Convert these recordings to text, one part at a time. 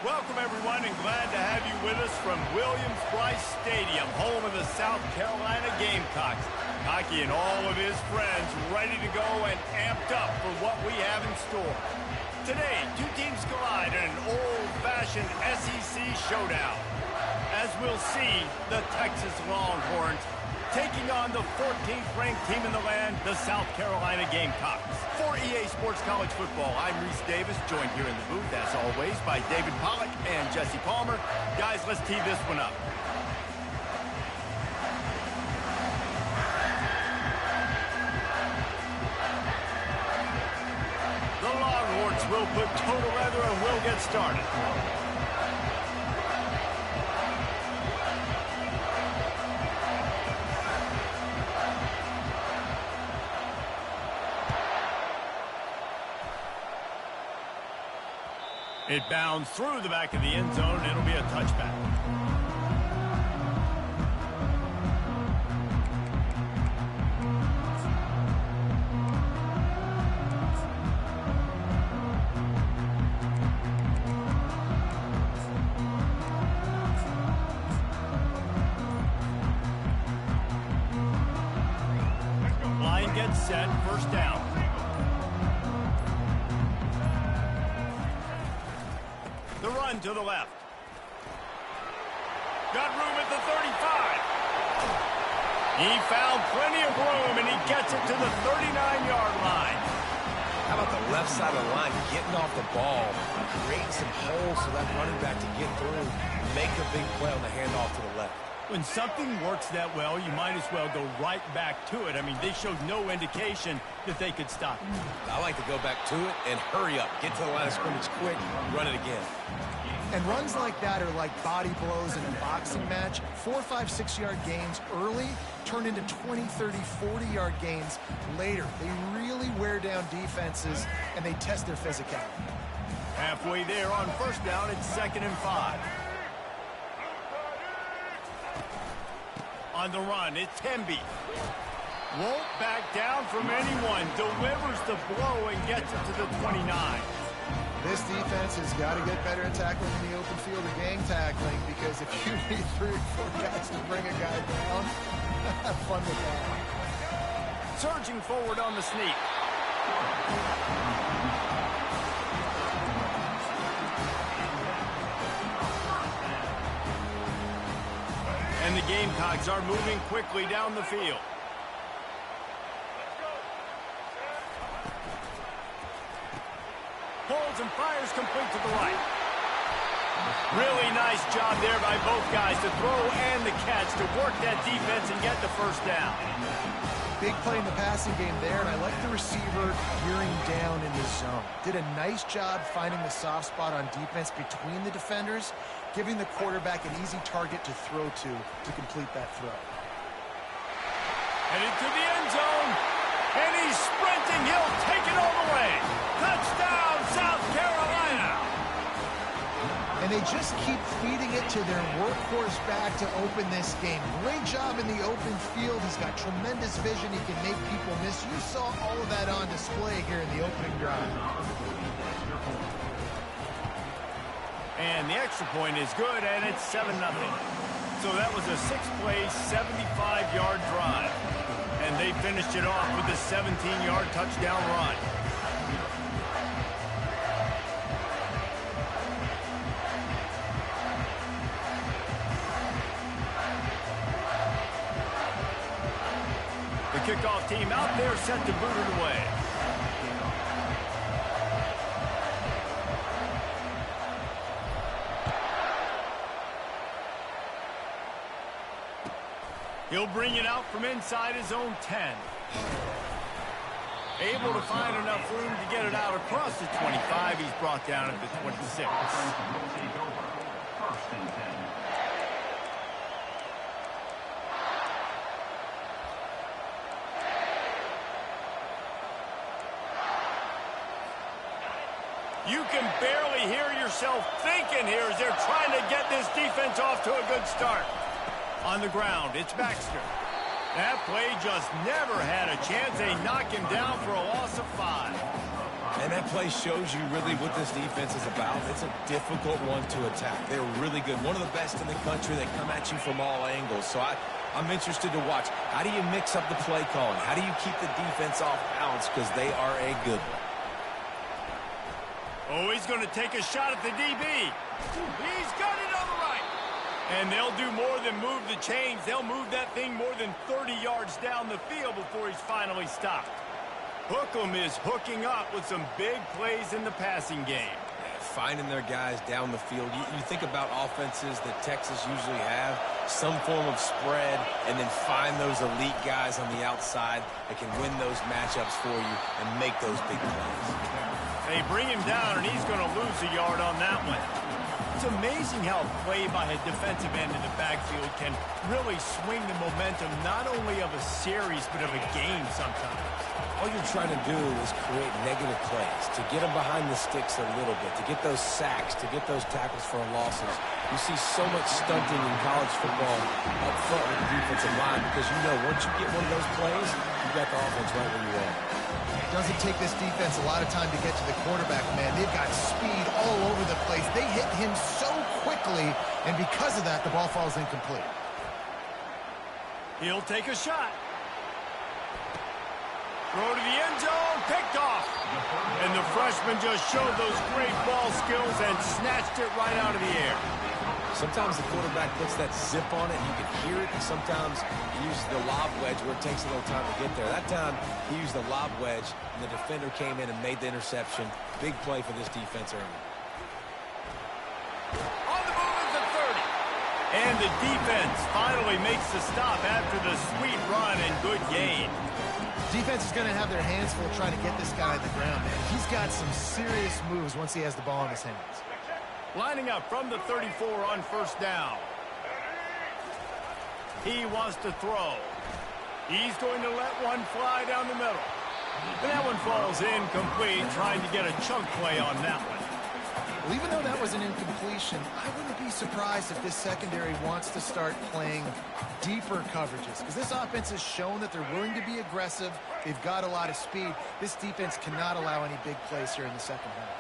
Welcome, everyone, and glad to have you with us from Williams-Brice Stadium, home of the South Carolina Gamecocks. Hockey and all of his friends ready to go and amped up for what we have in store. Today, two teams collide in an old-fashioned SEC showdown. As we'll see, the Texas Longhorns taking on the 14th ranked team in the land, the South Carolina Gamecocks. For EA Sports College Football, I'm Reese Davis, joined here in the booth, as always, by David Pollack and Jesse Palmer. Guys, let's tee this one up. The Longhorns will put total leather and we'll get started. It bounds through the back of the end zone, and it'll be a touchback. Line gets set, first down. The run to the left. Got room at the 35. He found plenty of room, and he gets it to the 39-yard line. How about the left side of the line getting off the ball, creating some holes for that running back to get through, make a big play on the handoff to the left. When something works that well, you might as well go right back to it. I mean, they showed no indication that they could stop it. I like to go back to it and hurry up. Get to the line of scrimmage quick, run it again. And runs like that are like body blows in a boxing match. 4, 5, 6-yard gains early turn into 20, 30, 40-yard gains later. They really wear down defenses, and they test their physicality. Halfway there on first down, it's 2nd and 5. On the run, it's Temby. Won't back down from anyone. Delivers the blow and gets it to the 29. This defense has got to get better at tackling in the open field or gang tackling, because if you need 3 or 4 guys to bring a guy down, have fun with that. Surging forward on the sneak. And the Gamecocks are moving quickly down the field. Pulls and fires complete to the right. Really nice job there by both guys to throw and the catch to work that defense and get the first down. Big play in the passing game there, and I like the receiver gearing down in the zone. Did a nice job finding the soft spot on defense between the defenders, giving the quarterback an easy target to throw to complete that throw. Headed to the end zone, and he's sprinting. He'll take it all the way. Touchdown, South Carolina! And they just keep feeding it to their workhorse back to open this game. Great job in the open field. He's got tremendous vision. He can make people miss. You saw all of that on display here in the opening drive. And the extra point is good, and it's 7-0. So that was a 6-play, 75-yard drive. And they finished it off with a 17-yard touchdown run. The kickoff team out there set to boot it away. He'll bring it out from inside his own 10. Able to find enough room to get it out across the 25. He's brought down at the 26. You can barely hear yourself thinking here as they're trying to get this defense off to a good start. On the ground, it's Baxter. That play just never had a chance. They knock him down for a loss of 5. And that play shows you really what this defense is about. It's a difficult one to attack. They're really good. One of the best in the country. They come at you from all angles. So I'm interested to watch. How do you mix up the play calling? How do you keep the defense off balance? Because they are a good one. Oh, he's going to take a shot at the DB. He's got it on the right. And they'll do more than move the chains. They'll move that thing more than 30 yards down the field before he's finally stopped. Hookem is hooking up with some big plays in the passing game. Finding their guys down the field. You think about offenses that Texas usually have, some form of spread, and then find those elite guys on the outside that can win those matchups for you and make those big plays. They bring him down, and he's going to lose a yard on that one. It's amazing how a play by a defensive end in the backfield can really swing the momentum not only of a series but of a game sometimes. All you're trying to do is create negative plays, to get them behind the sticks a little bit, to get those sacks, to get those tackles for losses. You see so much stunting in college football up front with the defensive line because you know once you get one of those plays, you got the offense right where you are. It doesn't take this defense a lot of time to get to the quarterback, man. They've got speed all over the place. They hit him so quickly, and because of that, the ball falls incomplete. He'll take a shot. Throw to the end zone, picked off. And the freshman just showed those great ball skills and snatched it right out of the air. Sometimes the quarterback puts that zip on it, and you can hear it, and sometimes he uses the lob wedge where it takes a little time to get there. That time, he used the lob wedge, and the defender came in and made the interception. Big play for this defense early. On the move is the 30. And the defense finally makes the stop after the sweet run and good gain. Defense is going to have their hands full trying to get this guy on the ground, man. He's got some serious moves once he has the ball in his hands. Lining up from the 34 on first down. He wants to throw. He's going to let one fly down the middle. And that one falls incomplete, trying to get a chunk play on that one. Well, even though that was an incompletion, I wouldn't be surprised if this secondary wants to start playing deeper coverages, because this offense has shown that they're willing to be aggressive. They've got a lot of speed. This defense cannot allow any big plays here in the second half.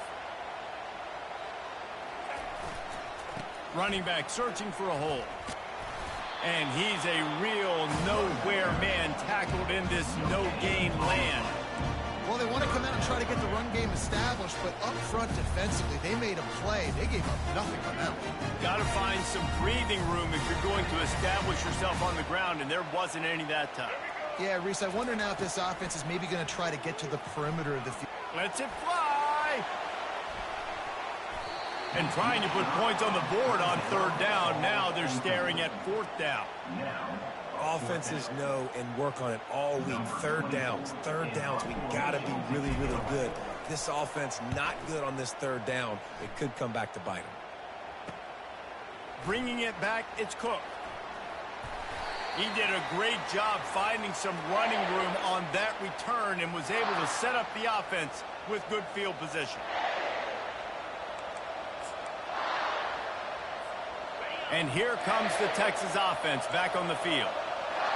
Running back searching for a hole. And he's a real nowhere man tackled in this no-gain land. Well, they want to come out and try to get the run game established, but up front defensively, they made a play. They gave up nothing on that one. Got to find some breathing room if you're going to establish yourself on the ground, and there wasn't any that time. Yeah, Reese, I wonder now if this offense is maybe going to try to get to the perimeter of the field. Lets it fly. And trying to put points on the board on third down. Now they're staring at fourth down. Offenses know and work on it all week. Third downs, we got to be really, really good. This offense not good on this third down. It could come back to bite them. Bringing it back, it's Cook. He did a great job finding some running room on that return and was able to set up the offense with good field position. And here comes the Texas offense back on the field.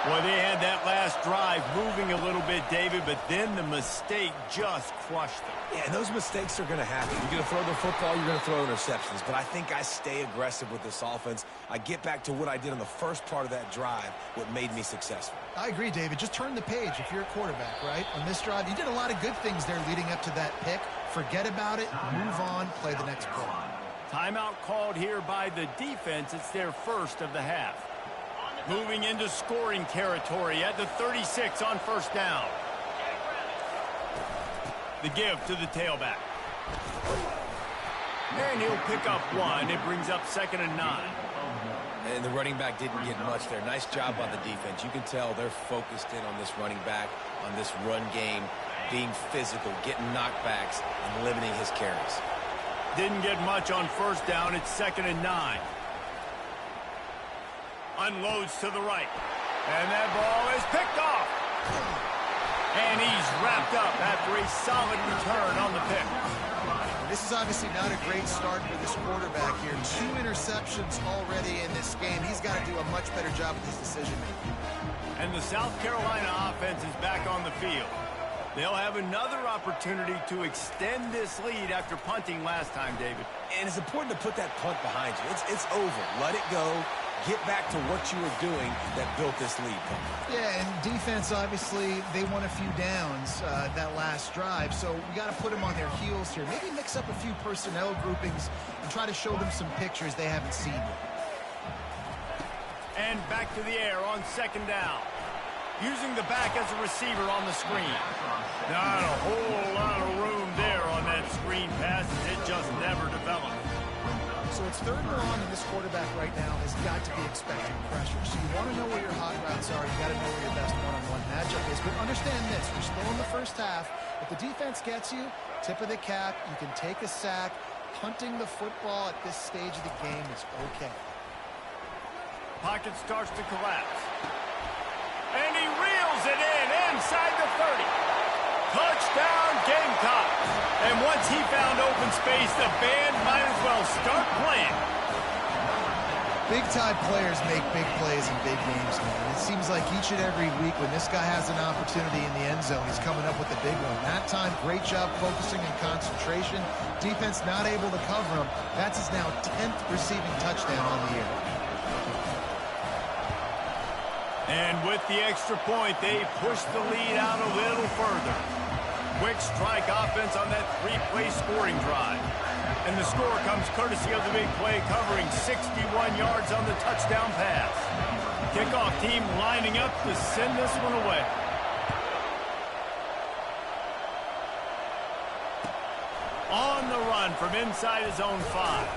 Well, they had that last drive moving a little bit, David, but then the mistake just crushed them. Yeah, and those mistakes are going to happen. You're going to throw the football, you're going to throw interceptions. But I think I stay aggressive with this offense. I get back to what I did on the first part of that drive, what made me successful. I agree, David. Just turn the page if you're a quarterback, right? On this drive, you did a lot of good things there leading up to that pick. Forget about it, move on, play the next play. Timeout called here by the defense. It's their first of the half. Moving into scoring territory at the 36 on first down. The give to the tailback. And he'll pick up one. It brings up 2nd and 9. And the running back didn't get much there. Nice job by the defense. You can tell they're focused in on this running back, on this run game, being physical, getting knockbacks, and limiting his carries. Didn't get much on first down. It's 2nd and 9. Unloads to the right. And that ball is picked off. And he's wrapped up after a solid return on the pick. This is obviously not a great start for this quarterback here. 2 interceptions already in this game. He's got to do a much better job with his decision-making. And the South Carolina offense is back on the field. They'll have another opportunity to extend this lead after punting last time, David. And it's important to put that punt behind you. It's over. Let it go. Get back to what you were doing that built this lead. Yeah, and defense, obviously, they won a few downs that last drive, so we got to put them on their heels here. Maybe mix up a few personnel groupings and try to show them some pictures they haven't seen yet. And back to the air on second down. Using the back as a receiver on the screen. Not a whole lot of room there on that screen pass. It just never developed. So it's 3rd and long, and this quarterback right now has got to be expecting pressure. So you want to know where your hot routes are. You got to know where your best one-on-one matchup is. But understand this: we're still in the first half. If the defense gets you, tip of the cap. You can take a sack. Punting the football at this stage of the game is okay. Pocket starts to collapse. And he reels it in inside the 30. Touchdown, Gamecocks. And once he found open space, the band might as well start playing. Big-time players make big plays in big games, man. It seems like each and every week when this guy has an opportunity in the end zone, he's coming up with a big one. That time, great job focusing and concentration. Defense not able to cover him. That's his now 10th receiving touchdown on the year. And with the extra point, they push the lead out a little further. Quick strike offense on that 3-play scoring drive. And the score comes courtesy of the big play, covering 61 yards on the touchdown pass. Kickoff team lining up to send this one away. On the run from inside his own 5.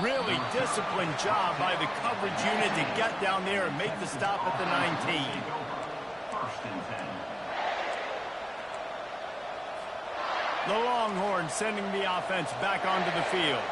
Really disciplined job by the coverage unit to get down there and make the stop at the 19. The Longhorns sending the offense back onto the field.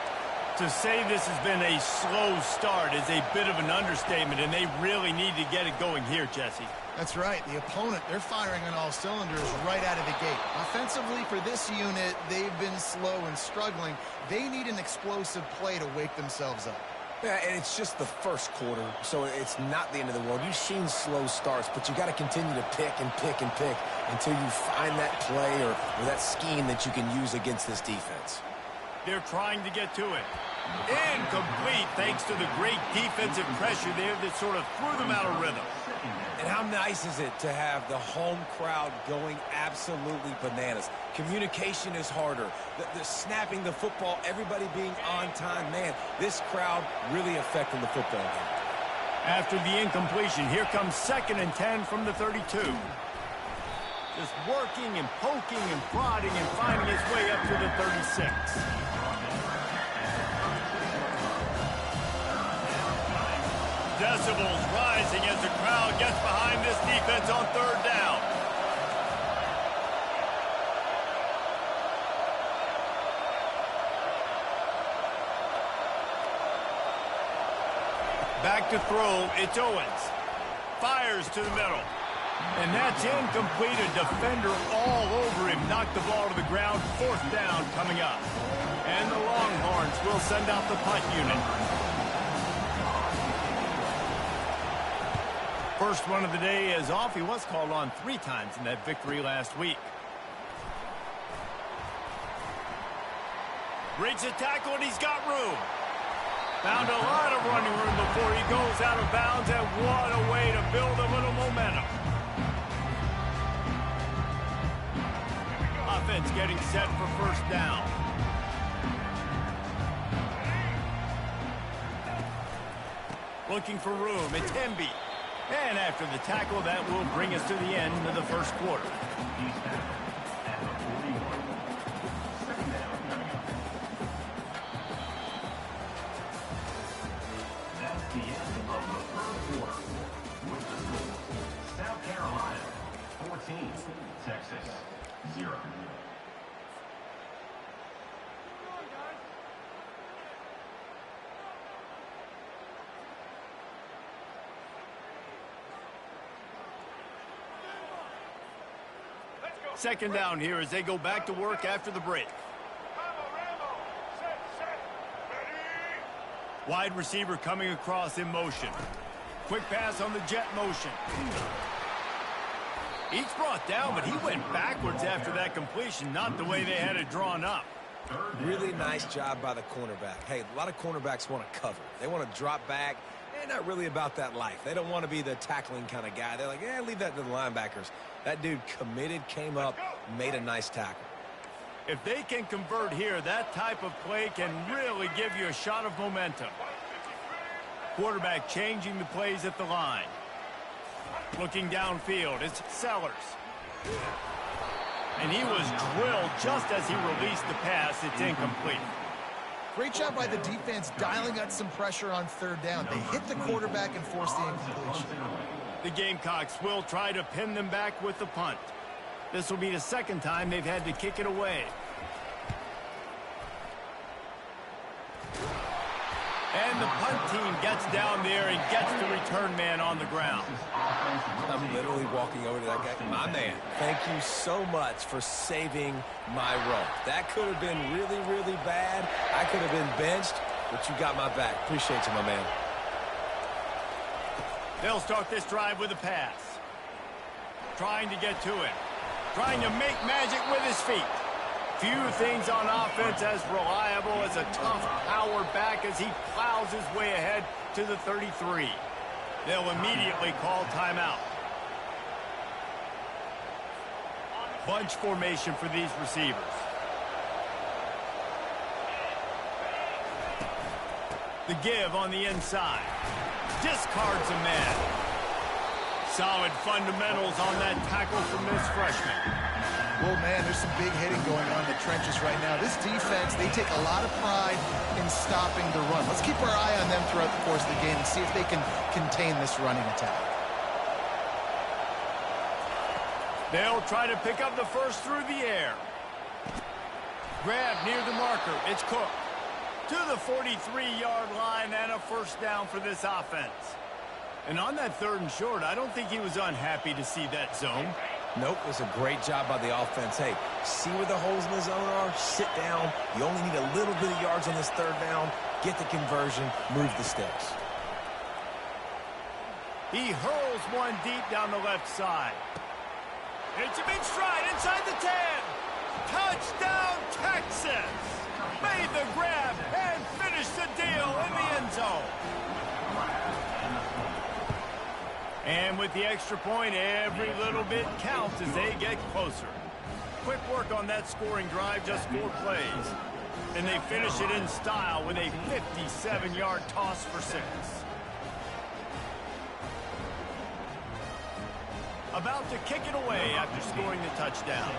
To say this has been a slow start is a bit of an understatement, and they really need to get it going here, Jesse. That's right. The opponent, they're firing on all cylinders right out of the gate. Offensively, for this unit, they've been slow and struggling. They need an explosive play to wake themselves up. Yeah, and it's just the first quarter, so it's not the end of the world. You've seen slow starts, but you got to continue to pick and pick and pick until you find that play or that scheme that you can use against this defense. They're trying to get to it. Incomplete thanks to the great defensive pressure there that sort of threw them out of rhythm. And how nice is it to have the home crowd going absolutely bananas? Communication is harder. The snapping the football, everybody being on time. Man, this crowd really affecting the football game. After the incompletion, here comes 2nd and 10 from the 32. Just working and poking and prodding and finding his way up to the 36. Decibels rising as the crowd gets behind this defense on 3rd down. Back to throw, it's Owens. Fires to the middle. And that's incomplete. A defender all over him. Knocked the ball to the ground. 4th down coming up. And the Longhorns will send out the punt unit. First one of the day is off. He was called on 3 times in that victory last week. Breaks a tackle, and he's got room. Found a lot of running room before he goes out of bounds, and what a way to build a little momentum. Offense getting set for 1st down. Looking for room. It's Hemby. And after the tackle, that will bring us to the end of the first quarter. That's the end of the 3rd quarter. With the score, South Carolina 14, Texas 0. Second down here as they go back to work after the break. Wide receiver coming across in motion. Quick pass on the jet motion. Each brought down, but he went backwards after that completion, not the way they had it drawn up. Really nice job by the cornerback. Hey, a lot of cornerbacks want to cover. They want to drop back. They're not really about that life. They don't want to be the tackling kind of guy. They're like, yeah, leave that to the linebackers. That dude committed, came up, made a nice tackle. If they can convert here, that type of play can really give you a shot of momentum. Quarterback changing the plays at the line. Looking downfield, it's Sellers. And he was drilled just as he released the pass. It's incomplete. Great job by the defense dialing out some pressure on third down. They hit the quarterback and forced the incompletion. The Gamecocks will try to pin them back with the punt. This will be the second time they've had to kick it away. And the punt team gets down there and gets the return man on the ground. I'm literally walking over to that guy. My man, thank you so much for saving my run. That could have been really, really bad. I could have been benched, but you got my back. Appreciate you, my man. They'll start this drive with a pass. Trying to get to it. Trying to make magic with his feet. Few things on offense as reliable as a tough power back as he plows his way ahead to the 33. They'll immediately call timeout. Bunch formation for these receivers. The give on the inside. Discards a man. Solid fundamentals on that tackle from this freshman. Well, man, there's some big hitting going on in the trenches right now. This defense, they take a lot of pride in stopping the run. Let's keep our eye on them throughout the course of the game and see if they can contain this running attack. They'll try to pick up the first through the air. Grab near the marker. It's Cook. To the 43-yard line and a first down for this offense. And on that 3rd and short, I don't think he was unhappy to see that zone. Nope, it was a great job by the offense. Hey, see where the holes in the zone are? Sit down. You only need a little bit of yards on this 3rd down. Get the conversion. Move the sticks. He hurls one deep down the left side. It's a big stride inside the 10. Touchdown, Texas. Made the grab and finished the deal in the end zone. And with the extra point, every little bit counts as they get closer. Quick work on that scoring drive, just 4 plays. And they finish it in style with a 57-yard toss for 6. About to kick it away after scoring the touchdown.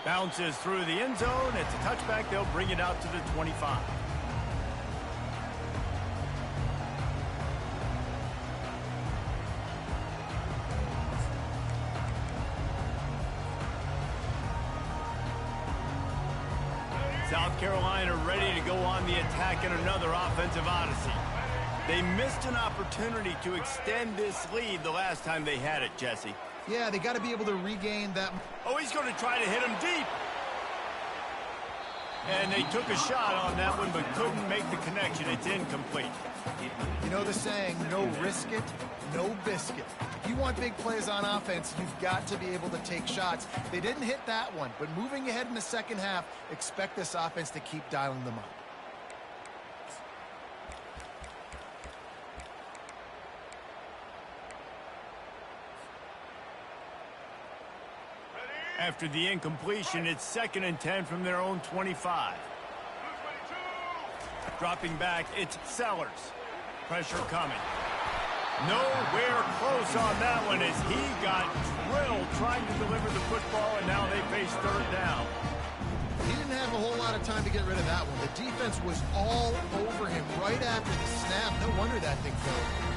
Bounces through the end zone. It's a touchback. They'll bring it out to the 25. South Carolina ready to go on the attack in another offensive odyssey. They missed an opportunity to extend this lead the last time they had it, Jesse. Yeah, they got to be able to regain that. Oh, he's going to try to hit him deep. And they took a shot on that one, but couldn't make the connection. It's incomplete. You know the saying, no risk it, no biscuit. If you want big plays on offense, you've got to be able to take shots. They didn't hit that one, but moving ahead in the second half, expect this offense to keep dialing them up. After the incompletion, it's 2nd and 10 from their own 25. Dropping back, it's Sellers. Pressure coming. Nowhere close on that one as he got drilled trying to deliver the football, and now they face 3rd down. He didn't have a whole lot of time to get rid of that one. The defense was all over him right after the snap. No wonder that thing fell.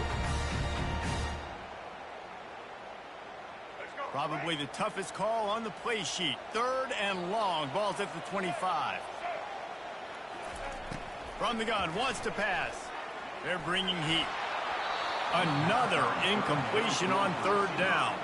Probably the toughest call on the play sheet. 3rd and long. Ball's at the 25. From the gun, wants to pass. They're bringing heat. Another incompletion on 3rd down.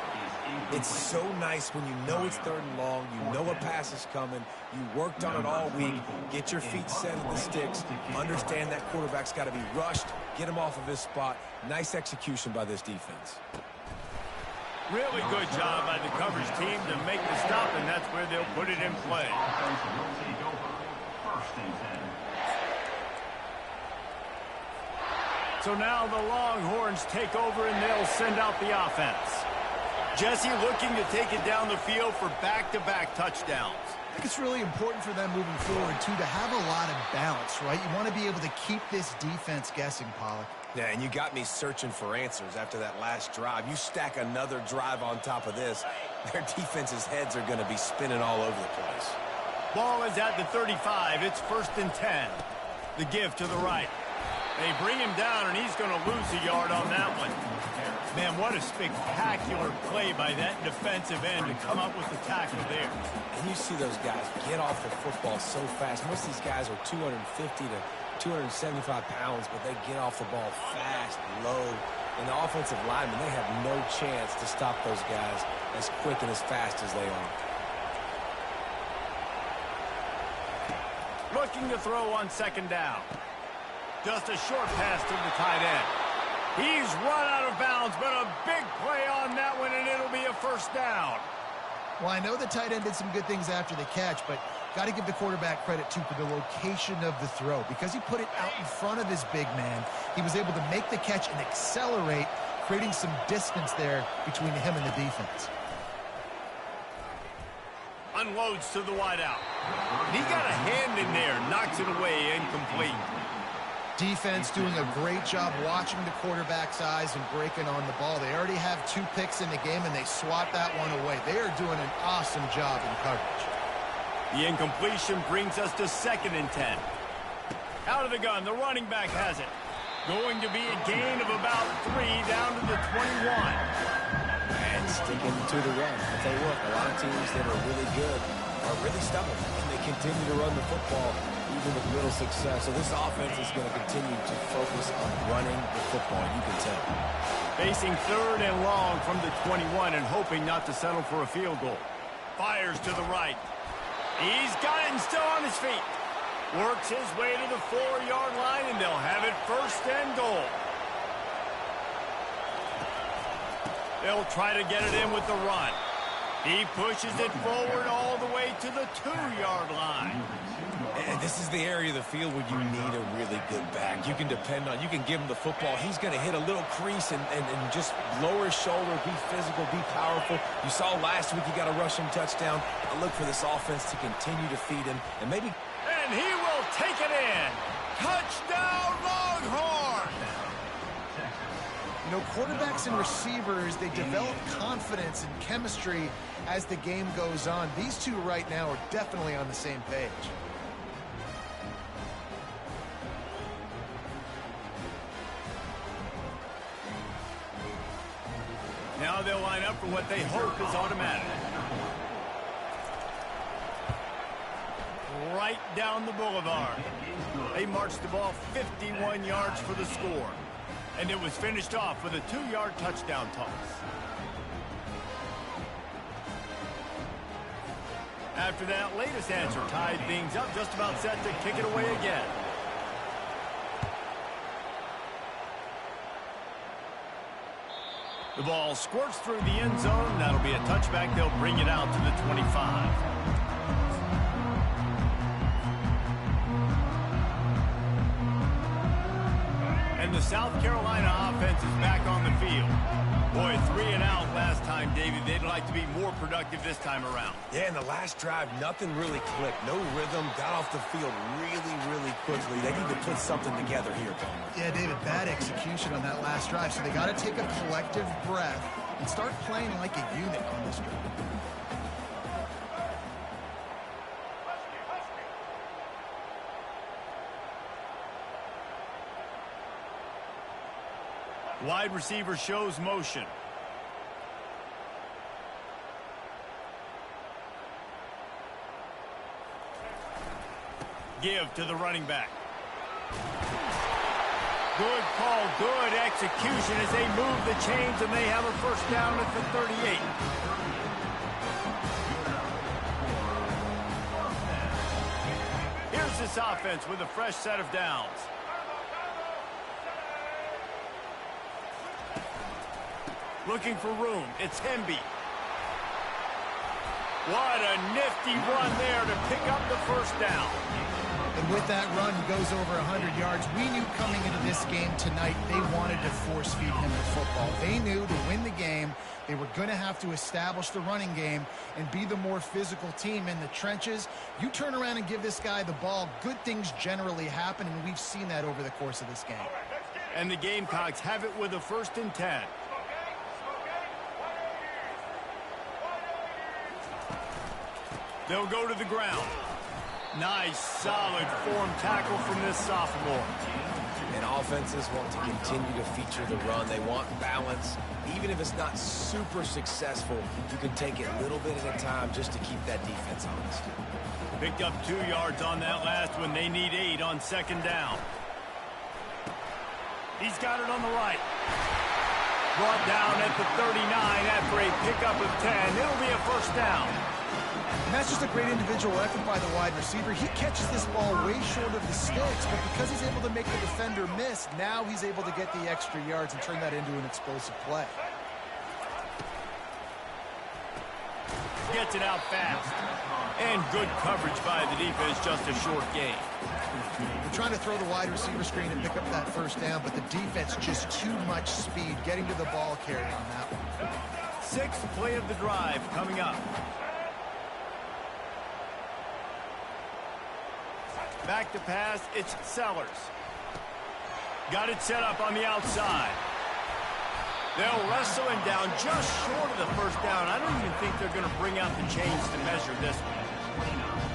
It's so nice when you know it's 3rd and long, you know a pass is coming, you worked on it all week, get your feet set in the sticks, understand that quarterback's got to be rushed, get him off of his spot. Nice execution by this defense. Really good job by the coverage team to make the stop, and that's where they'll put it in play. So now the Longhorns take over, and they'll send out the offense. Jesse looking to take it down the field for back-to-back touchdowns. I think it's really important for them moving forward, too, to have a lot of balance, right? You want to be able to keep this defense guessing, Pollack. Yeah, and you got me searching for answers after that last drive. You stack another drive on top of this, their defense's heads are going to be spinning all over the place. Ball is at the 35. It's 1st and 10. The give to the right. They bring him down, and he's going to lose a yard on that one. Man, what a spectacular play by that defensive end to come up with the tackle there. And you see those guys get off the football so fast. Most of these guys are 250 to 275 pounds, but they get off the ball fast, low. And the offensive linemen, they have no chance to stop those guys as quick and as fast as they are. Looking to throw on 2nd down. Just a short pass to the tight end. He's run out of bounds, but a big play on that one, and it'll be a 1st down. Well, I know the tight end did some good things after the catch, but got to give the quarterback credit, too, for the location of the throw. Because he put it out in front of his big man, he was able to make the catch and accelerate, creating some distance there between him and the defense. Unloads to the wideout. He got a hand in there, knocks it away, incomplete. Defense doing a great job watching the quarterback's eyes and breaking on the ball. They already have 2 picks in the game, and they swat that one away. They are doing an awesome job in coverage. The incompletion brings us to 2nd and 10. Out of the gun, the running back has it. Going to be a gain of about 3 down to the 21. And sticking to the run. I'll tell you what, a lot of teams that are really good are really stubborn, and they continue to run the football even with little success. So this offense is going to continue to focus on running the football, you can tell. Facing 3rd and long from the 21 and hoping not to settle for a field goal. Fires to the right. He's got it and still on his feet. Works his way to the 4-yard line, and they'll have it 1st and goal. They'll try to get it in with the run. He pushes it forward all the way to the 2-yard line. And this is the area of the field where you need a really good back. You can depend on, you can give him the football. He's going to hit a little crease and just lower his shoulder, be physical, be powerful. You saw last week he got a rushing touchdown. I look for this offense to continue to feed him and maybe. And he will take it in. Touchdown, Longhorn! You know, quarterbacks and receivers, they develop confidence and chemistry as the game goes on. These two right now are definitely on the same page. Now they'll line up for what they hope is automatic. Right down the boulevard. They marched the ball 51 yards for the score. And it was finished off with a 2-yard touchdown toss. After that latest answer tied things up, just about set to kick it away again. The ball squirts through the end zone. That'll be a touchback. They'll bring it out to the 25. And the South Carolina offense is back on the field. Boy, 3 and out last time, David. They'd like to be more productive this time around. Yeah, in the last drive, nothing really clicked. No rhythm, got off the field really quickly. They need to put something together here, Paul. Yeah, David, bad execution on that last drive. So they got to take a collective breath and start playing like a unit on this drive. Wide receiver shows motion. Give to the running back. Good call, good execution as they move the chains, and they have a first down at the 38. Here's this offense with a fresh set of downs. Looking for room. It's Hemby. What a nifty run there to pick up the first down. And with that run, goes over 100 yards. We knew coming into this game tonight they wanted to force feed him the football. They knew to win the game, they were going to have to establish the running game and be the more physical team in the trenches. You turn around and give this guy the ball, good things generally happen, and we've seen that over the course of this game. And the Gamecocks have it with a 1st and 10. They'll go to the ground. Nice, solid form tackle from this sophomore. And offenses want to continue to feature the run. They want balance. Even if it's not super successful, you can take it a little bit at a time just to keep that defense honest. Picked up 2 yards on that last one. They need 8 on 2nd down. He's got it on the right. Brought down at the 39 after a pickup of 10. It'll be a first down. And that's just a great individual effort by the wide receiver. He catches this ball way short of the sticks, but because he's able to make the defender miss, now he's able to get the extra yards and turn that into an explosive play. Gets it out fast. And good coverage by the defense, just a short gain. They're trying to throw the wide receiver screen and pick up that first down, but the defense just too much speed getting to the ball carrier on that one. 6th play of the drive coming up. Back to pass, it's Sellers. Got it set up on the outside. They'll wrestle him down just short of the first down. I don't even think they're going to bring out the chains to measure this one.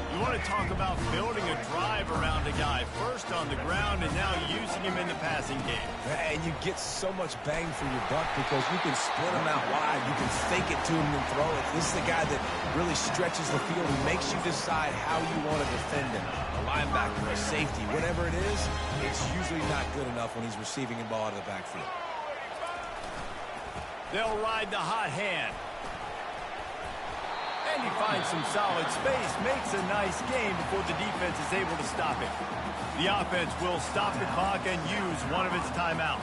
You want to talk about building a drive around a guy. First on the ground and now using him in the passing game. And you get so much bang for your buck because you can split him out wide. You can fake it to him and throw it. This is the guy that really stretches the field. He makes you decide how you want to defend him. A linebacker, a safety, whatever it is, it's usually not good enough when he's receiving the ball out of the backfield. They'll ride the hot hand. And he finds some solid space, makes a nice gain before the defense is able to stop it. The offense will stop the clock and use one of its timeouts.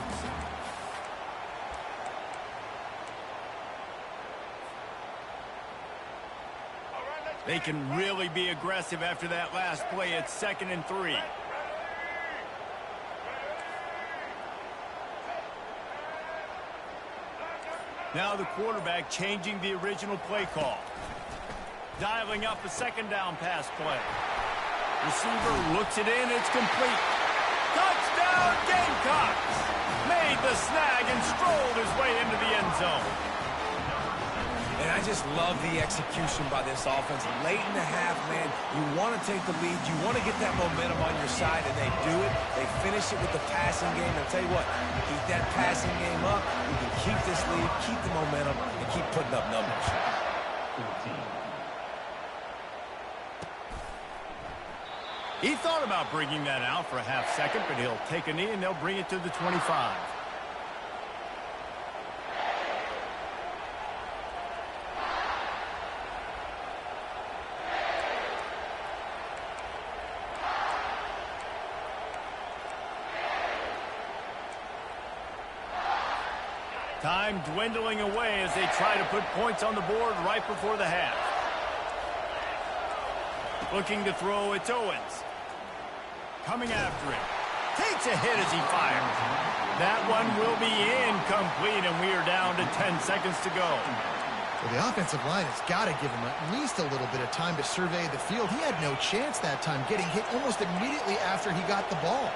They can really be aggressive after that last play. It's 2nd and 3. Now the quarterback changing the original play call. Dialing up a 2nd down pass play. Receiver looks it in. It's complete. Touchdown Gamecocks! Made the snag and strolled his way into the end zone. And I just love the execution by this offense. Late in the half, man, you want to take the lead. You want to get that momentum on your side, and they do it. They finish it with the passing game. And I'll tell you what, keep that passing game up. You can keep this lead, keep the momentum, and keep putting up numbers. 14. He thought about bringing that out for a half second, but he'll take a knee and they'll bring it to the 25. Time dwindling away as they try to put points on the board right before the half. Looking to throw, it's Owens. Coming after him. Takes a hit as he fires. That one will be incomplete, and we are down to 10 seconds to go. Well, the offensive line has got to give him at least a little bit of time to survey the field. He had no chance that time, getting hit almost immediately after he got the ball.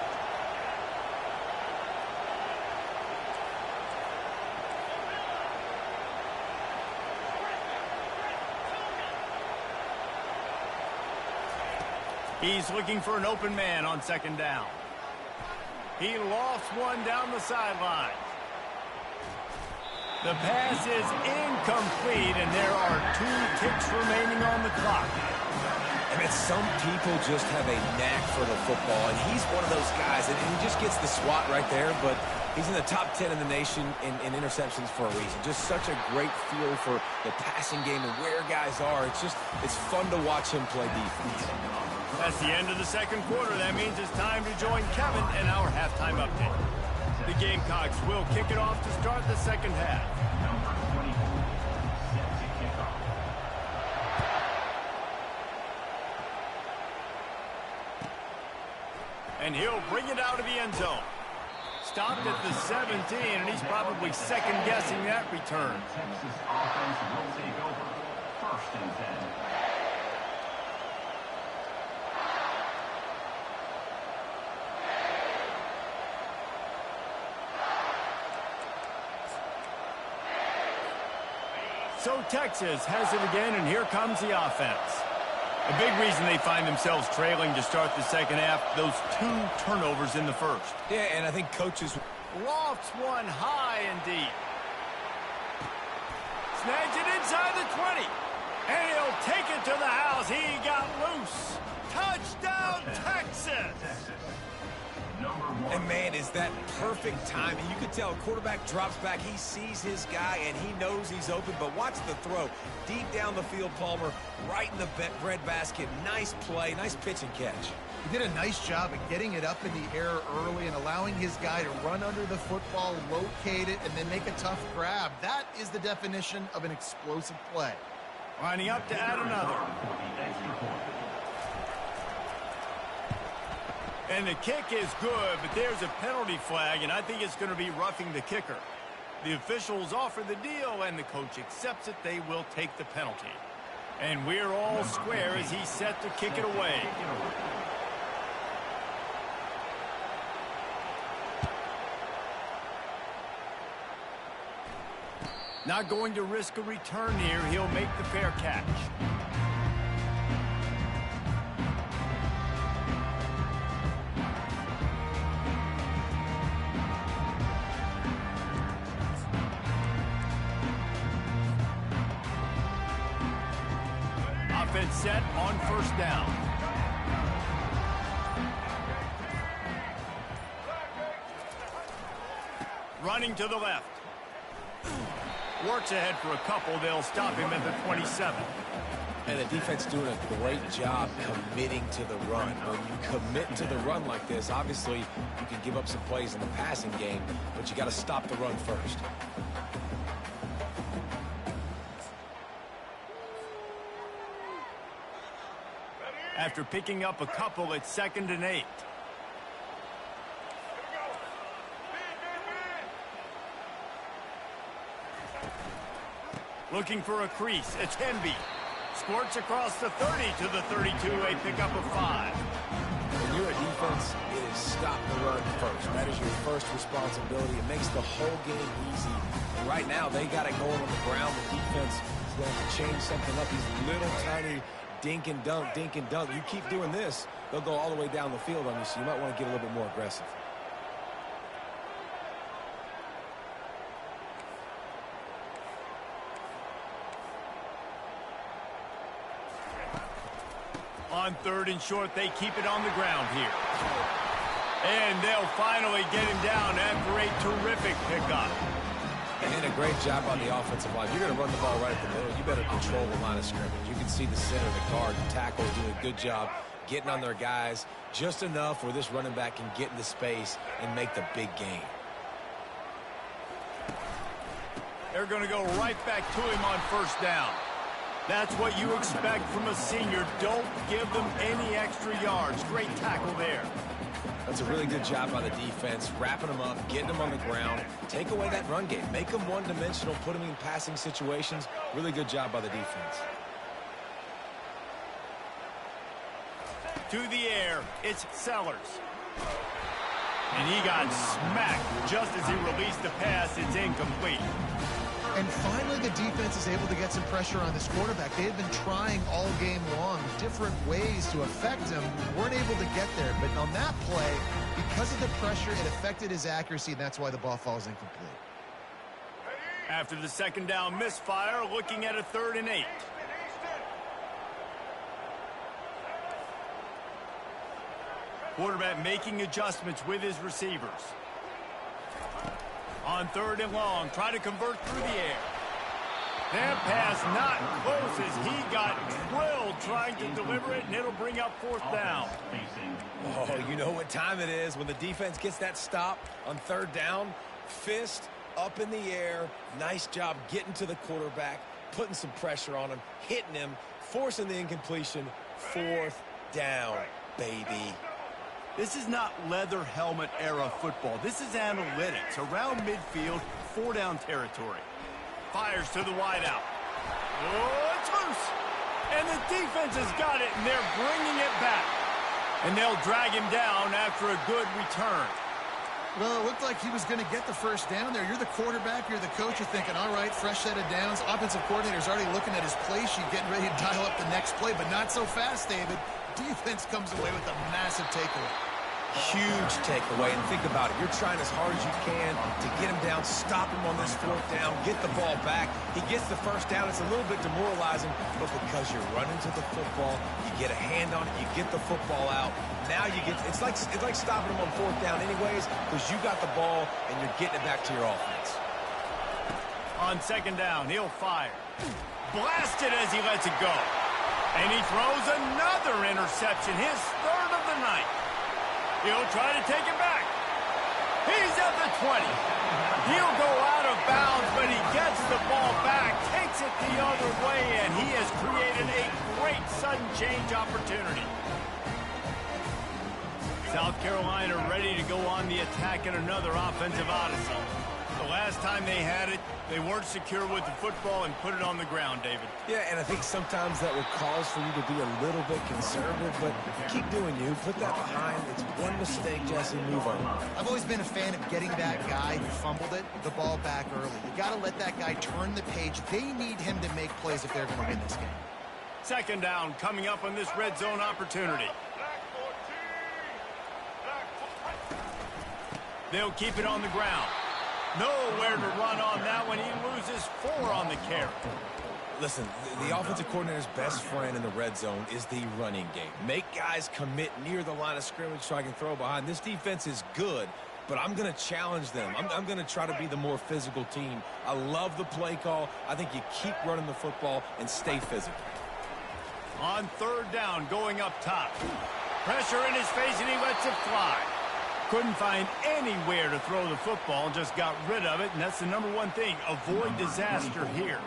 He's looking for an open man on 2nd down. He lost one down the sideline. The pass is incomplete, and there are 2 ticks remaining on the clock. I mean, some people just have a knack for the football, and he's one of those guys, and he just gets the swat right there, but he's in the top 10 in the nation in interceptions for a reason. Just such a great feel for the passing game and where guys are. It's fun to watch him play defense. That's the end of the second quarter. That means it's time to join Kevin in our halftime update. The Gamecocks will kick it off to start the second half. Number 24, set to kick off. And he'll bring it out of the end zone. Stopped at the 17, and he's probably second-guessing that return. Texas offense will take over. First and 10. So Texas has it again, and here comes the offense. A big reason they find themselves trailing to start the second half, those 2 turnovers in the first. Yeah, and I think coaches... Lofts one high and deep. Snags it inside the 20. And he'll take it to the house. He got loose. Touchdown, Texas! And, man, is that perfect timing. You can tell a quarterback drops back. He sees his guy, and he knows he's open. But watch the throw. Deep down the field, Palmer, right in the bread basket. Nice play, nice pitch and catch. He did a nice job of getting it up in the air early and allowing his guy to run under the football, locate it, and then make a tough grab. That is the definition of an explosive play. Lining up to add another. And the kick is good, but there's a penalty flag, and I think it's going to be roughing the kicker. The officials offer the deal, and the coach accepts it. They will take the penalty. And we're all square as he's set to kick it away. Not going to risk a return here. He'll make the fair catch. Offense set on first down. Running to the left. Works ahead for a couple. They'll stop him at the 27. And the defense doing a great job committing to the run. When you commit to the run like this, obviously you can give up some plays in the passing game, but you got to stop the run first. After picking up a couple, it's 2nd and 8. Looking for a crease. It's Henby. Squirts across the 30 to the 32. A pickup of 5. When you're a defense, it is stop the run first. That is your first responsibility. It makes the whole game easy. And right now, they got it going on the ground. The defense is going to change something up. These little tiny dink and dunk, dink and dunk. You keep doing this, they'll go all the way down the field on you, so you might want to get a little bit more aggressive. On 3rd and short, they keep it on the ground here. And they'll finally get him down after a terrific pickup. And a great job on the offensive line. You're going to run the ball right at the middle. You better control the line of scrimmage. You can see the center of the guard, the tackles doing a good job getting on their guys just enough where this running back can get into space and make the big game. They're going to go right back to him on first down. That's what you expect from a senior. Don't give them any extra yards. Great tackle there. That's a really good job by the defense, wrapping them up, getting them on the ground. Take away that run game. Make them one-dimensional, put them in passing situations. Really good job by the defense. To the air, it's Sellers. And he got smacked just as he released the pass. It's incomplete. And finally, the defense is able to get some pressure on this quarterback. They had been trying all game long different ways to affect him. Weren't able to get there. But on that play, because of the pressure, it affected his accuracy, and that's why the ball falls incomplete. After the second down misfire, looking at a 3rd and 8. Quarterback making adjustments with his receivers. On 3rd and long, try to convert through the air. That pass not close as he got drilled trying to deliver it, and it'll bring up 4th down. Oh, you know what time it is when the defense gets that stop on 3rd down. Fist up in the air. Nice job getting to the quarterback, putting some pressure on him, hitting him, forcing the incompletion. 4th down, baby. This is not leather helmet era football. This is analytics. Around midfield, 4-down territory. Fires to the wideout. Oh, it's loose. And the defense has got it, and they're bringing it back. And they'll drag him down after a good return. Well, it looked like he was going to get the 1st down there. You're the quarterback, you're the coach, you're thinking, all right, fresh set of downs. Offensive coordinator's already looking at his play sheet, getting ready to dial up the next play, but not so fast, David. Defense comes away with a massive takeaway. Huge takeaway, and think about it. You're trying as hard as you can to get him down, stop him on this 4th down, get the ball back. He gets the 1st down. It's a little bit demoralizing, but because you're running to the football, you get a hand on it, you get the football out. Now you get, it's like stopping him on 4th down anyways, because you got the ball and you're getting it back to your offense. On 2nd down, he'll fire. Blasted as he lets it go. And he throws another interception, his 3rd of the night. He'll try to take it back. He's at the 20. He'll go out of bounds, but he gets the ball back, takes it the other way, and he has created a great sudden change opportunity. South Carolina ready to go on the attack in another offensive odyssey. The last time they had it, they weren't secure with the football and put it on the ground, David. Yeah, and I think sometimes that would cause for you to be a little bit conservative, but keep doing you. Put that behind. It's one mistake, Jesse. Move on. I've always been a fan of getting that guy who fumbled it, the ball back early. You got to let that guy turn the page. They need him to make plays if they're going to win this game. 2nd down coming up on this red zone opportunity. They'll keep it on the ground. Nowhere to run on that one. He loses 4 on the carry. Listen, the offensive coordinator's best friend in the red zone is the running game. Make guys commit near the line of scrimmage so I can throw behind. This defense is good, but I'm going to challenge them. I'm going to try to be the more physical team. I love the play call. I think you keep running the football and stay physical. On 3rd down, going up top. Pressure in his face, and he lets it fly. Couldn't find anywhere to throw the football, just got rid of it, and that's the #1 thing. Avoid disaster here.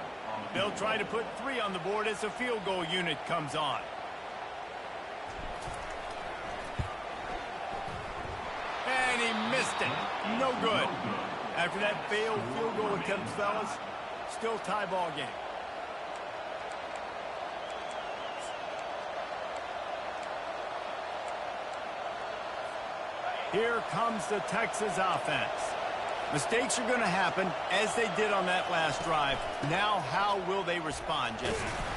They'll try to put 3 on the board as the field goal unit comes on. And he missed it. No good. After that failed field goal attempt, fellas, still tie ball game. Here comes the Texas offense. Mistakes are going to happen, as they did on that last drive. Now, how will they respond, Jesse?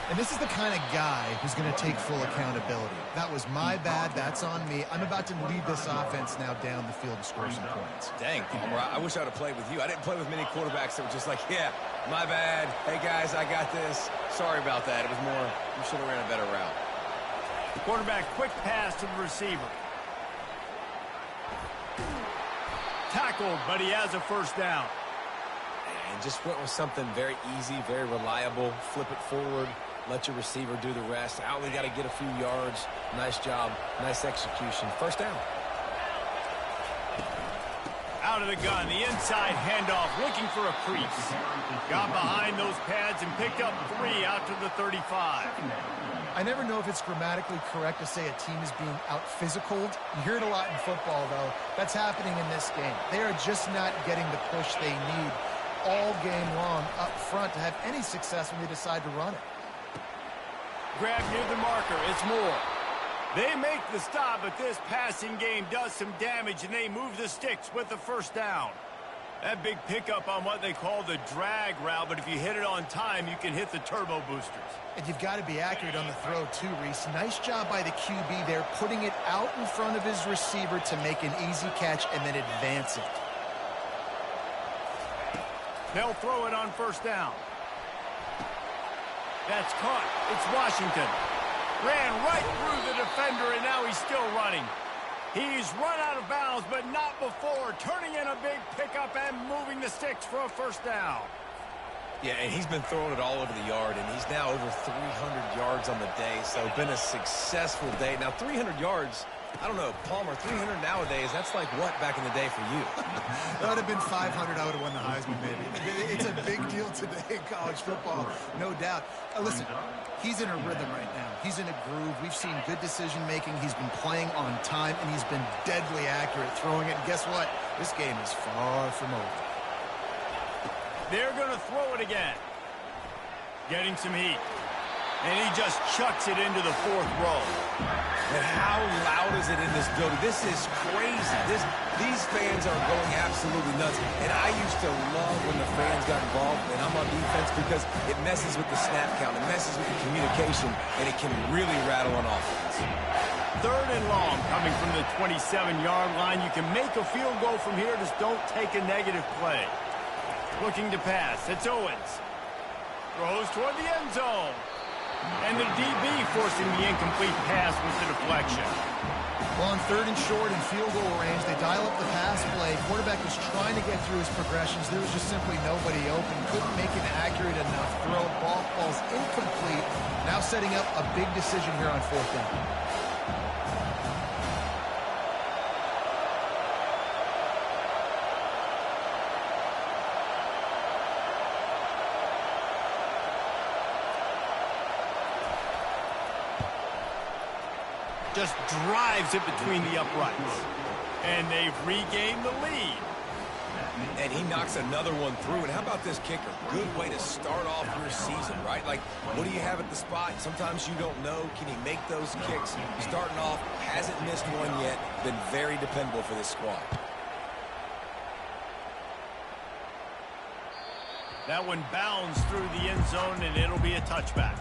And this is the kind of guy who's going to take full accountability. That was my bad. That's on me. I'm about to lead this offense now down the field and score some points. Dang, Palmer, I wish I would have played with you. I didn't play with many quarterbacks that were just like, yeah, my bad. Hey, guys, I got this. Sorry about that. It was more, you should have ran a better route. The quarterback, quick pass to the receiver. Tackled, but he has a 1st down. And just went with something very easy, very reliable. Flip it forward, let your receiver do the rest. I only got to get a few yards. Nice job, nice execution. 1st down. Out of the gun, the inside handoff, looking for a crease. Got behind those pads and picked up 3 out to the 35. I never know if it's grammatically correct to say a team is being out-physicaled. You hear it a lot in football, though. That's happening in this game. They are just not getting the push they need all game long up front to have any success when they decide to run it. Grab near the marker. It's Moore. They make the stop, but this passing game does some damage, and they move the sticks with the 1st down. That big pickup on what they call the drag route, but if you hit it on time, you can hit the turbo boosters. And you've got to be accurate on the throw, too, Reese. Nice job by the QB there, putting it out in front of his receiver to make an easy catch and then advance it. They'll throw it on 1st down. That's caught. It's Washington. Ran right through the defender, and now he's still running. He's run out of bounds, but not before turning in a big pickup and moving the sticks for a first down. Yeah, and he's been throwing it all over the yard, and he's now over 300 yards on the day, so been a successful day. Now, 300 yards, I don't know, Palmer, 300 nowadays, that's like what back in the day for you? That would have been 500. I would have won the Heisman, maybe. It's a big deal today in college football, no doubt. Listen, he's in a rhythm right now. He's in a groove. We've seen good decision-making. He's been playing on time, and he's been deadly accurate throwing it. And guess what? This game is far from over. They're going to throw it again. Getting some heat. And he just chucks it into the fourth row. And how loud is it in this building? This is crazy. These fans are going absolutely nuts. And I used to love when the fans got involved, and I'm on defense, because it messes with the snap count. It messes with the communication, and it can really rattle on offense. 3rd and long coming from the 27-yard line. You can make a field goal from here. Just don't take a negative play. Looking to pass. It's Owens. Throws toward the end zone. And the DB forcing the incomplete pass with the deflection. Well, on 3rd and short and field goal range, they dial up the pass play. Quarterback was trying to get through his progressions. There was just simply nobody open. Couldn't make an accurate enough throw. Ball's incomplete. Now setting up a big decision here on 4th down. Just drives it between the uprights. And they've regained the lead. And he knocks another one through. And how about this kicker? Good way to start off your season, right? Like, what do you have at the spot? Sometimes you don't know. Can he make those kicks? Starting off, hasn't missed one yet. Been very dependable for this squad. That one bounds through the end zone, and it'll be a touchback.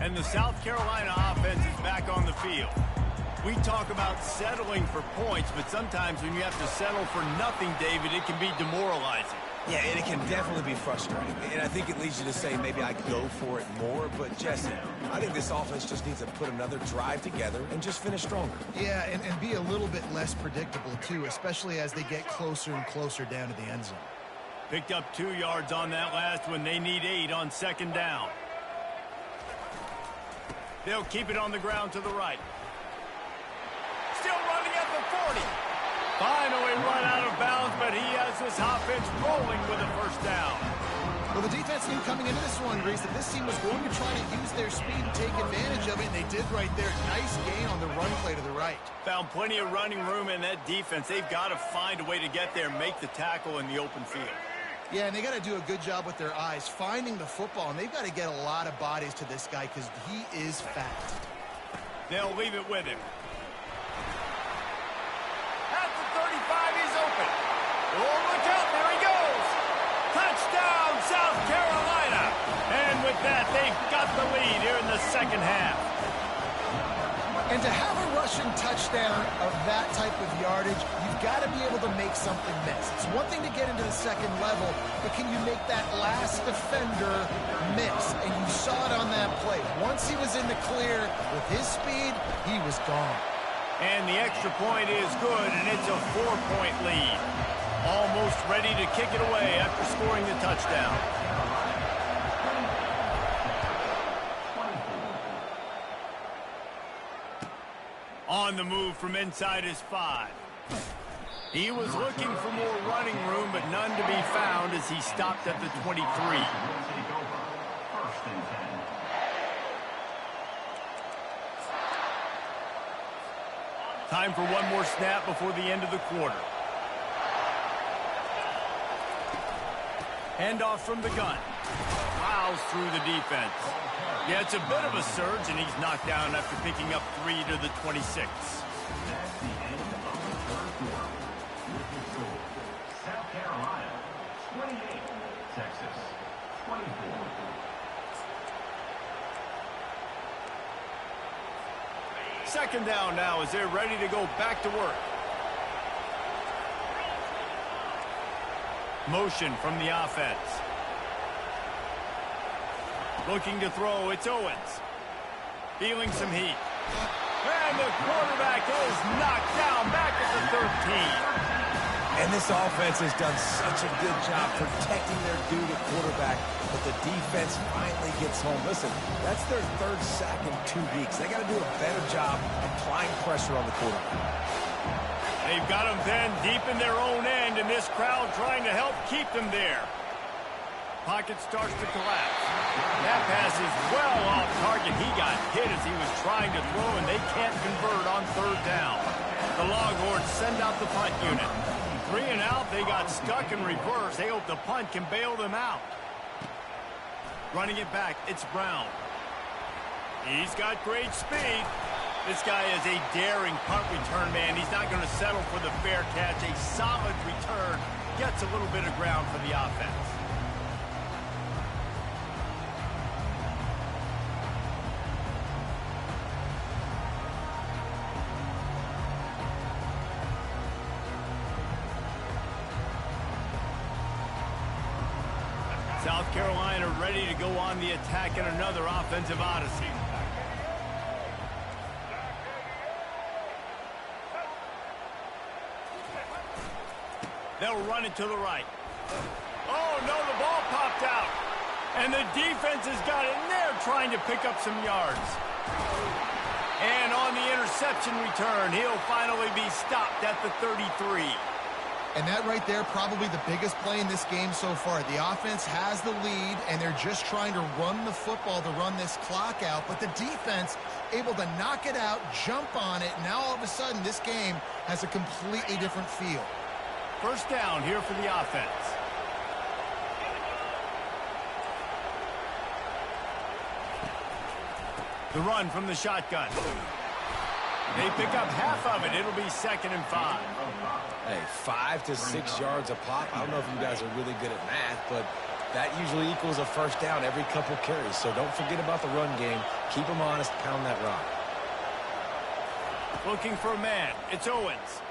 And the South Carolina offense is back on the field. We talk about settling for points, but sometimes when you have to settle for nothing, David, it can be demoralizing. Yeah, and it can definitely be frustrating. And I think it leads you to say maybe I go for it more. But, Jesse, I think this offense just needs to put another drive together and just finish stronger. Yeah, and be a little bit less predictable, too, especially as they get closer and closer down to the end zone. Picked up 2 yards on that last one. They need 8 on 2nd down. They'll keep it on the ground to the right. Still running at the 40. Finally run out of bounds, but he has his offense rolling with a first down. Well, the defense knew coming into this one, Reese, that this team was going to try to use their speed and take advantage of it, and they did right there. Nice gain on the run play to the right. Found plenty of running room in that defense. They've got to find a way to get there and make the tackle in the open field. Yeah, and they got to do a good job with their eyes, finding the football, and they've got to get a lot of bodies to this guy because he is fast. They'll leave it with him. At the 35, he's open. Oh, look out, there he goes. Touchdown, South Carolina. And with that, they've got the lead here in the second half. And to have a rushing touchdown of that type of yardage, you've got to be able to make something miss. It's one thing to get into the second level, but can you make that last defender miss? And you saw it on that play. Once he was in the clear with his speed, he was gone. And the extra point is good, and it's a 4-point lead. Almost ready to kick it away after scoring the touchdown. On the move from inside his 5. He was looking for more running room, but none to be found as he stopped at the 23. Time for one more snap before the end of the quarter. Handoff from the gun. Plows through the defense. Yeah, it's a bit of a surge, and he's knocked down after picking up 3 to the 26. That's the end of the third quarter. With the score, South Carolina 28, Texas 24. Second down now as they're ready to go back to work. Motion from the offense. Looking to throw, it's Owens. Feeling some heat. And the quarterback is knocked down back at the 13. And this offense has done such a good job protecting their dude at quarterback, but the defense finally gets home. Listen, that's their third sack in 2 weeks. They got to do a better job applying pressure on the quarterback. They've got them then deep in their own end, and this crowd trying to help keep them there. Pocket starts to collapse. That pass is well off target. He got hit as he was trying to throw, and they can't convert on third down. The Longhorns send out the punt unit. 3 and out, they got stuck in reverse. They hope the punt can bail them out. Running it back, it's Brown. He's got great speed. This guy is a daring punt return man. He's not going to settle for the fair catch. A solid return. Gets a little bit of ground for the offense. South Carolina ready to go on the attack in another offensive odyssey. They'll run it to the right. Oh, no, the ball popped out. And the defense has got it in there trying to pick up some yards. And on the interception return, he'll finally be stopped at the 33. And that right there, probably the biggest play in this game so far. The offense has the lead, and they're just trying to run the football to run this clock out. But the defense able to knock it out, jump on it. Now all of a sudden, this game has a completely different feel. First down here for the offense. The run from the shotgun. They pick up half of it. It'll be 2nd and 5. Hey, 5 to 6 yards a pop. I don't know if you guys are really good at math, but that usually equals a first down every couple carries. So don't forget about the run game. Keep them honest. Pound that rock. Looking for a man. It's Owens.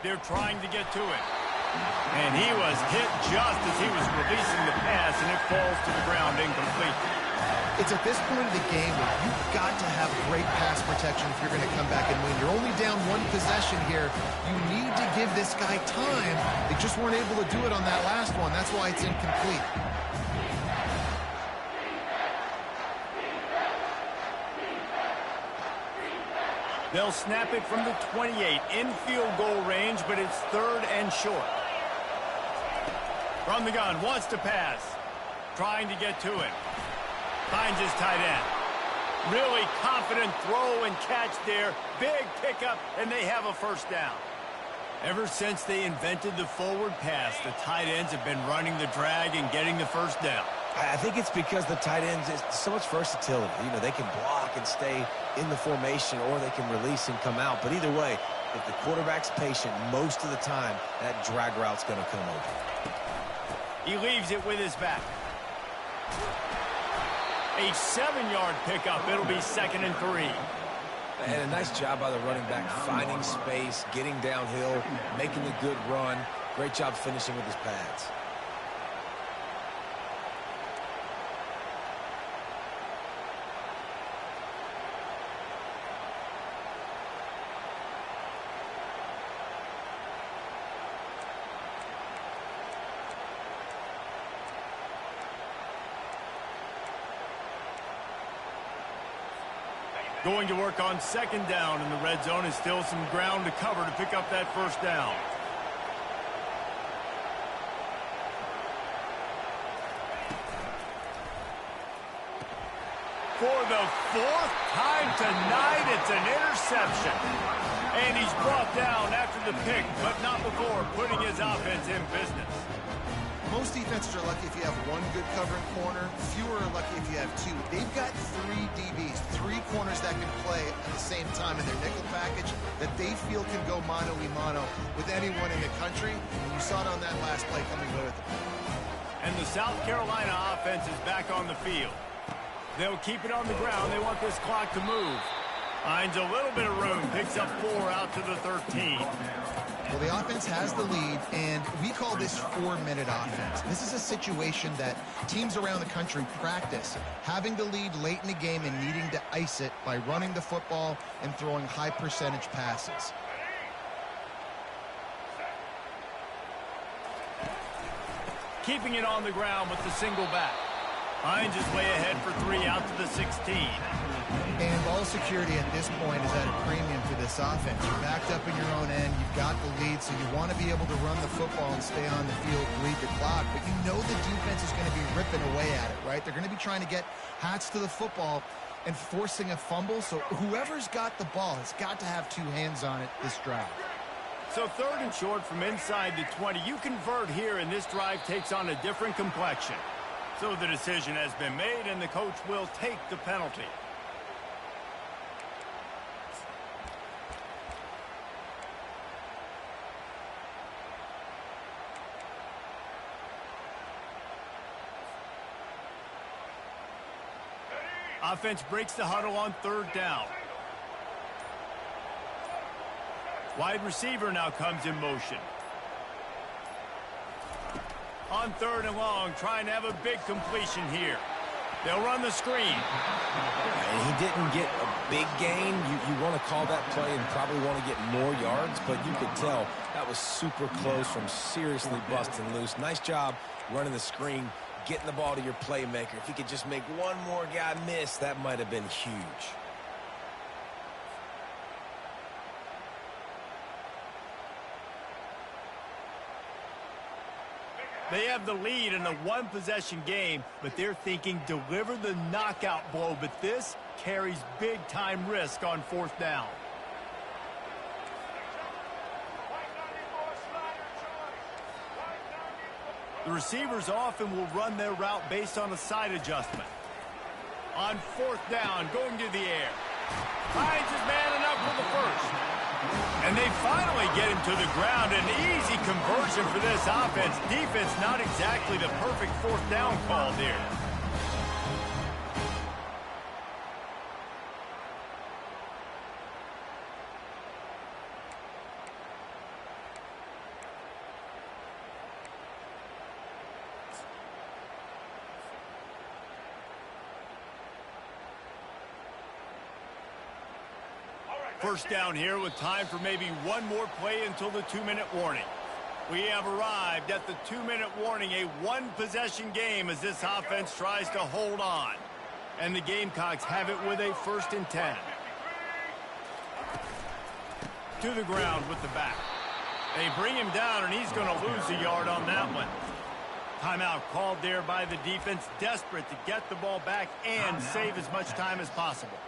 They're trying to get to it. And he was hit just as he was releasing the pass, and it falls to the ground incomplete. It's at this point of the game where you've got to have great pass protection if you're going to come back and win. You're only down 1 possession here. You need to give this guy time. They just weren't able to do it on that last one. That's why it's incomplete. They'll snap it from the 28 in field goal range, but it's 3rd and short. From the gun, wants to pass. Trying to get to it. Finds his tight end. Really confident throw and catch there. Big pickup, and they have a first down. Ever since they invented the forward pass, the tight ends have been running the drag and getting the first down. I think it's because the tight ends is so much versatility. You know, they can block and stay in the formation, or they can release and come out. But either way, if the quarterback's patient, most of the time, that drag route's going to come over. He leaves it with his back. A 7-yard pickup. It'll be 2nd and 3. And a nice job by the running back, finding space, getting downhill, making a good run. Great job finishing with his pads. Going to work on 2nd down in the red zone, and still some ground to cover to pick up that first down. For the 4th time tonight, it's an interception. And he's brought down after the pick, but not before putting his offense in business. Most defenses are lucky if you have 1 good covering corner. Fewer are lucky if you have 2. They've got 3 DBs, 3 corners that can play at the same time in their nickel package that they feel can go mano-a-mano with anyone in the country. And you saw it on that last play coming with it. And the South Carolina offense is back on the field. They'll keep it on the ground. They want this clock to move. Finds a little bit of room, picks up 4 out to the 13. Well, the offense has the lead, and we call this 4-minute offense. This is a situation that teams around the country practice, having the lead late in the game and needing to ice it by running the football and throwing high-percentage passes. Keeping it on the ground with the single back. Finds his way ahead for 3 out to the 16. And ball security at this point is at a premium for this offense. You're backed up in your own end. You've got the lead, so you want to be able to run the football and stay on the field, bleed the clock. But you know the defense is going to be ripping away at it, right? They're going to be trying to get hats to the football and forcing a fumble. So whoever's got the ball has got to have 2 hands on it this drive. So 3rd and short from inside the 20. You convert here, and this drive takes on a different complexion. So the decision has been made, and the coach will take the penalty. Offense breaks the huddle on 3rd down. Wide receiver now comes in motion. On 3rd and long, trying to have a big completion here. They'll run the screen. And he didn't get a big gain. You want to call that play and probably want to get more yards, but you could tell that was super close from seriously busting loose. Nice job running the screen, getting the ball to your playmaker. If he could just make one more guy miss, that might have been huge. They have the lead in a 1-possession game, but they're thinking deliver the knockout blow. But this carries big-time risk on 4th down. The receivers often will run their route based on a side adjustment. On 4th down, going to the air. Finds his man enough for the first. And they finally get him to the ground. An easy conversion for this offense. Defense not exactly the perfect 4th down call there. First down here with time for maybe one more play until the 2-minute warning. We have arrived at the 2-minute warning, a 1-possession game as this offense tries to hold on. And the Gamecocks have it with a 1st and 10. To the ground with the back. They bring him down, and he's going to lose a yard on that one. Timeout called there by the defense, desperate to get the ball back and save as much time as possible.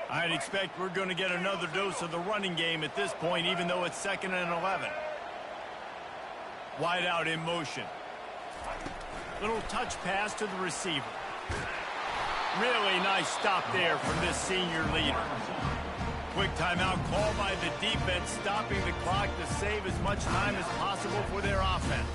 I'd expect we're going to get another dose of the running game at this point, even though it's 2nd and 11. Wide out in motion. Little touch pass to the receiver. Really nice stop there from this senior leader. Quick timeout called by the defense, stopping the clock to save as much time as possible for their offense.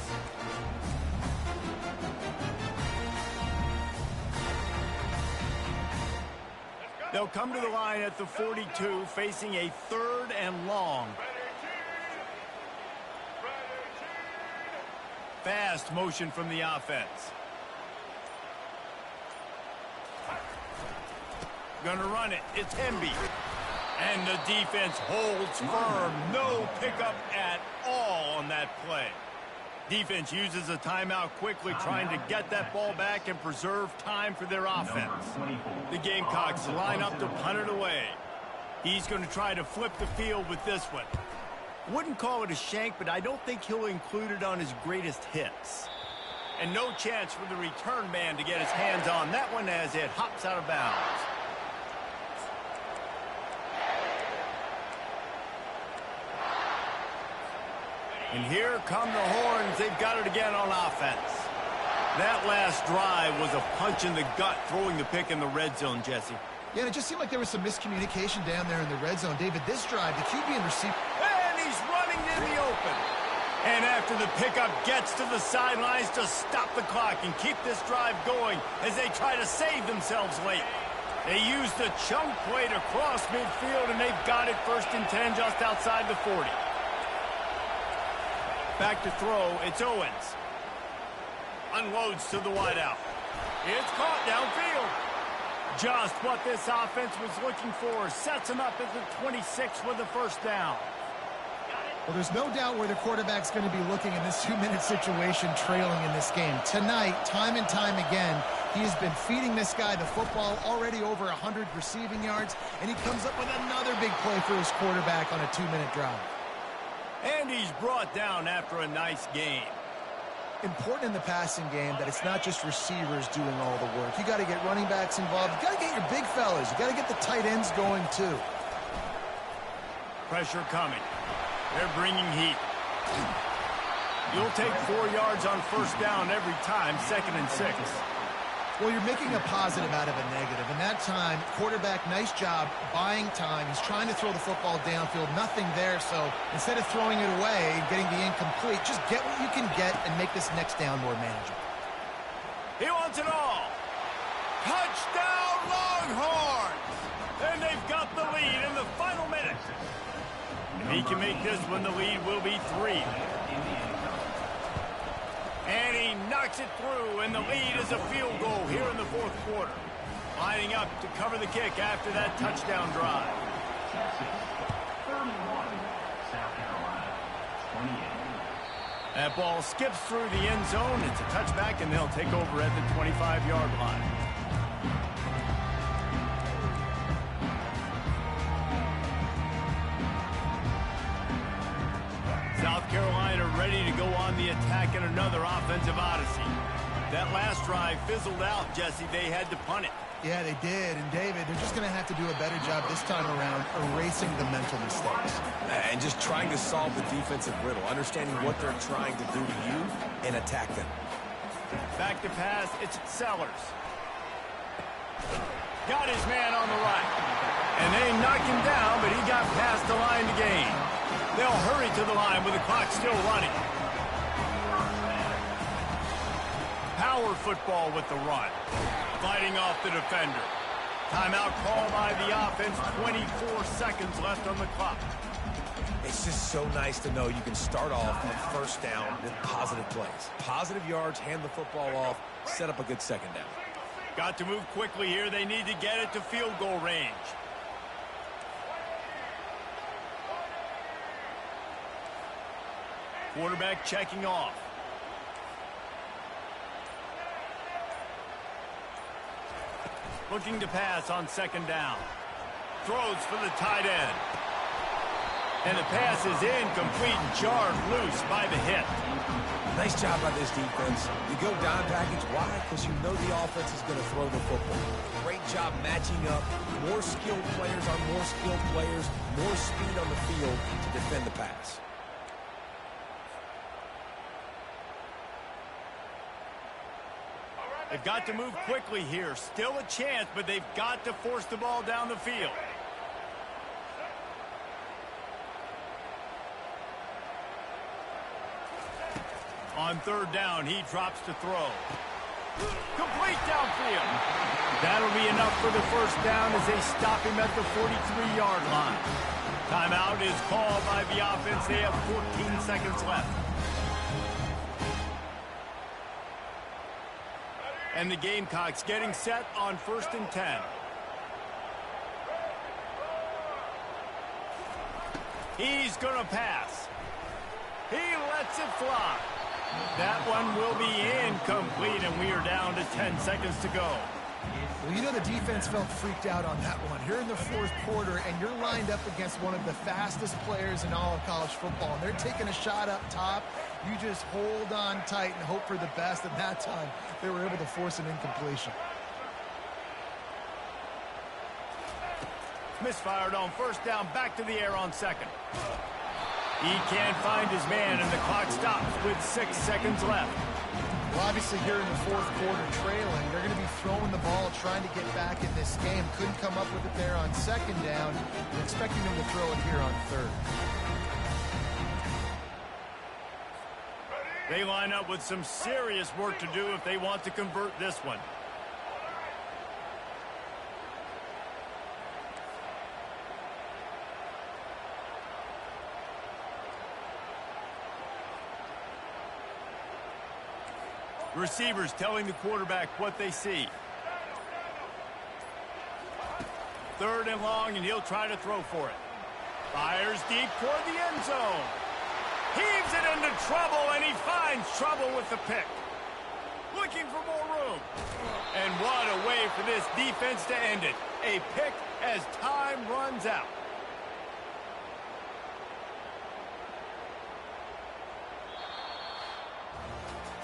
They'll come to the line at the 42, facing a 3rd and long. Fast motion from the offense. Gonna run it. It's Hemby. And the defense holds firm. No pickup at all on that play. Defense uses a timeout quickly, trying to get that ball back and preserve time for their offense. The Gamecocks line up to punt it away. He's going to try to flip the field with this one. Wouldn't call it a shank, but I don't think he'll include it on his greatest hits. And no chance for the return man to get his hands on that one as it hops out of bounds. And here come the horns. They've got it again on offense. That last drive was a punch in the gut, throwing the pick in the red zone, Jesse. Yeah, and it just seemed like there was some miscommunication down there in the red zone. David, this drive, the QB and receiver... And he's running in the open. And after the pickup, gets to the sidelines to stop the clock and keep this drive going as they try to save themselves late. They use the chunk play to cross midfield, and they've got it 1st and 10 just outside the 40. Back to throw, it's Owens. Unloads to the wideout. It's caught downfield. Just what this offense was looking for. Sets him up at the 26 with the 1st down. Well, there's no doubt where the quarterback's going to be looking in this 2-minute situation trailing in this game. Tonight, time and time again, he has been feeding this guy the football, already over 100 receiving yards, and he comes up with another big play for his quarterback on a 2-minute drive. And he's brought down after a nice game. Important in the passing game that it's not just receivers doing all the work. You got to get running backs involved. You got to get your big fellas. You got to get the tight ends going too. Pressure coming. They're bringing heat. You'll take 4 yards on 1st down every time, 2nd and 6. Well, you're making a positive out of a negative. And that time, quarterback, nice job buying time. He's trying to throw the football downfield. Nothing there. So instead of throwing it away and getting the incomplete, just get what you can get and make this next down more manageable. He wants it all. Touchdown, Longhorns! And they've got the lead in the final minute. If he can make this one, the lead will be 3. And he knocks it through, and the lead is a field goal here in the 4th quarter. Lining up to cover the kick after that touchdown drive. Texas 31, South Carolina 28. That ball skips through the end zone. It's a touchback, and they'll take over at the 25-yard line. South Carolina ready to go on the attack in another offensive odyssey. That last drive fizzled out, Jesse. They had to punt it. Yeah, they did. And, David, they're just going to have to do a better job this time around erasing the mental mistakes. And just trying to solve the defensive riddle, understanding what they're trying to do to you and attack them. Back to pass, it's Sellers. Got his man on the right. And they knocked him down, but he got past the line to gain. They'll hurry to the line with the clock still running. Power football with the run. Fighting off the defender. Timeout call by the offense. 24 seconds left on the clock. It's just so nice to know you can start off on 1st down with positive plays. Positive yards, hand the football off, set up a good 2nd down. Got to move quickly here. They need to get it to field goal range. Quarterback checking off. Looking to pass on 2nd down. Throws for the tight end. And the pass is incomplete and jarred loose by the hit. Nice job by this defense. You go dime package. Why? Because you know the offense is going to throw the football. Great job matching up. More skilled players on more skilled players. More speed on the field to defend the pass. They've got to move quickly here. Still a chance, but they've got to force the ball down the field. On 3rd down, he drops to throw. Complete downfield. That'll be enough for the 1st down as they stop him at the 43-yard line. Timeout is called by the offense. They have 14 seconds left. And the Gamecocks getting set on 1st and 10. He's going to pass. He lets it fly. That one will be incomplete, and we are down to 10 seconds to go. Well, you know the defense felt freaked out on that one. You're in the 4th quarter, and you're lined up against one of the fastest players in all of college football. And they're taking a shot up top. You just hold on tight and hope for the best. At that time, they were able to force an incompletion. Misfired on 1st down, back to the air on 2nd. He can't find his man, and the clock stops with 6 seconds left. Well, obviously here in the 4th quarter trailing, they're going to be throwing the ball, trying to get back in this game. Couldn't come up with it there on 2nd down. We're expecting them to throw it here on 3rd. They line up with some serious work to do if they want to convert this one. Receivers telling the quarterback what they see. 3rd and long, and he'll try to throw for it. Fires deep toward the end zone. Heaves it into trouble, and he finds trouble with the pick. Looking for more room. And what a way for this defense to end it. A pick as time runs out.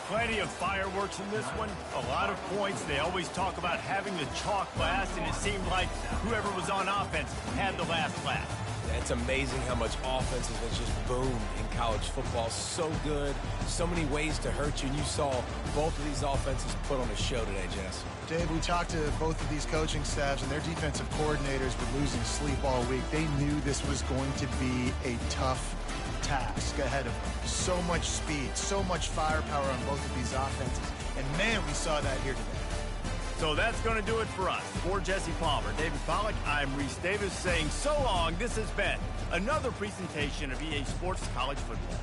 Plenty of fireworks in this one. A lot of points. They always talk about having the chalk last, and it seemed like whoever was on offense had the last laugh. It's amazing how much offense has just boomed in college football. So good, so many ways to hurt you, and you saw both of these offenses put on a show today, Jess. Dave, we talked to both of these coaching staffs, and their defensive coordinators were losing sleep all week. They knew this was going to be a tough task ahead of them. So much speed, so much firepower on both of these offenses, and man, we saw that here today. So that's going to do it for us. For Jesse Palmer, David Pollack, I'm Reese Davis saying so long. This has been another presentation of EA Sports College Football.